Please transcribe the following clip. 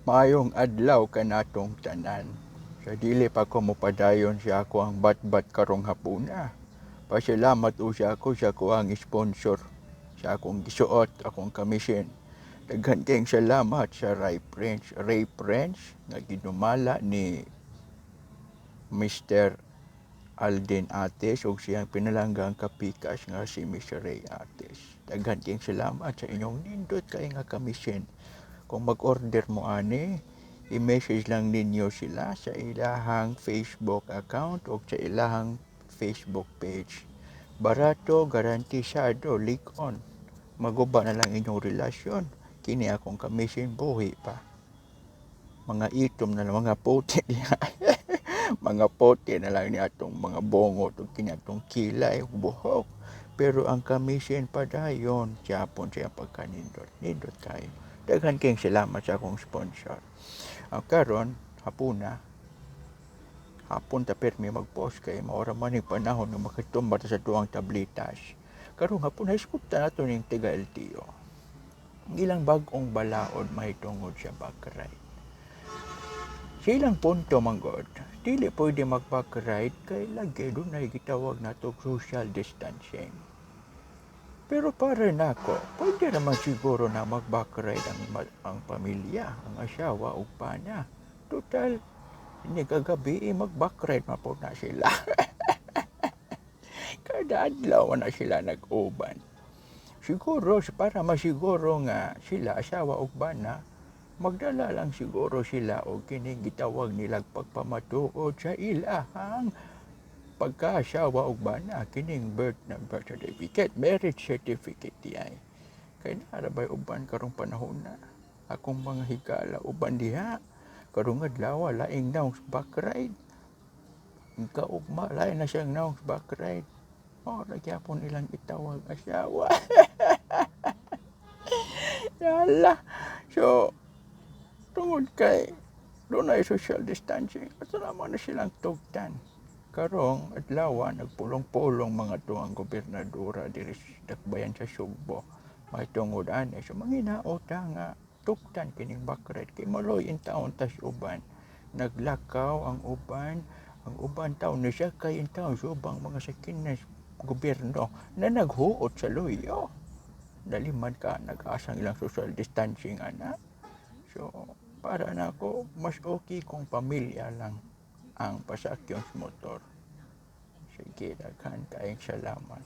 Mayong adlaw kanatong tanan. Sa dili pa ko mopadayon siya ako ang bat-bat karong hapuna. Pasalamat siya ako sa ko ang sponsor. Sa akong gisuot, akong kamisyon. Daghan kayong salamat sa Ray French nga ginumala ni Mr. Alden Ates o siyang pinalanggang kapikas nga si Mr. Ray Ates. Daghan kayong salamat sa inyong nindot kay nga kamisyon. Kung mag-order mo ani, i-message lang ninyo sila sa ilahang Facebook account o sa ilahang Facebook page. Barato, garantisado, leak on. Maguba na lang inyong relasyon. Kini akong kamisyon buhi pa. Mga itom na lang, mga puti niya. Mga puti na lang niya itong mga bongo, kini atong kilay, buhok. Pero ang kamisyon pa dayon, Japon siya pagkanindot. Nindot kayo. Daghan kayong salamat sa akong sponsor. Karon hapon ta permi mag-post kay maura man yung panahon nga makatumba sa tuwang tablitas. Karon hapon haiskutan nato ning tiga LTO. Ilang bag-ong balaod mahitungod sa backride. Silang punto manggod, dili pwede mag-backride kay lagi dunay gitawag nato social distancing. Pero para nako, pwede naman siguro na mag-backride ang pamilya, ang asawa o pana. Total, hindi kagabi mag-backride po na sila. Kada adlaw na sila nag-uban. Siguro, para masiguro nga sila, asawa o pana, magdala lang siguro sila o kining gitawag nilang pagpamatuod sa ilahang pagkaasawa og bana kining birth certificate, marriage certificate diay. Kay narabay uban karong panahon na. Akong mga higala uban diha karong adlaw laing naong backride. Ang kaugma lain na siyang naong backride. Ora gyapon ilang itawag asawa. Yala. So tungod kay dunay social distancing, at naman na silang tugtan. Karong adlaw nagpulong-pulong mga tuang gobernadora diri sa dakbayan sa Sugbo. May tungod ani so manginaot nga tugtan kining backride kay maloy in taon tas uban. Naglakaw ang uban taon ni siya kay in taon sa ubang mga sakinas gobyerno na naghuot sa luyo. Dali man ka nag-asang ilang social distancing ana. So para nako mas okay kung pamilya lang ang pasakyon sa motor. Sige, daghan kayong salamat.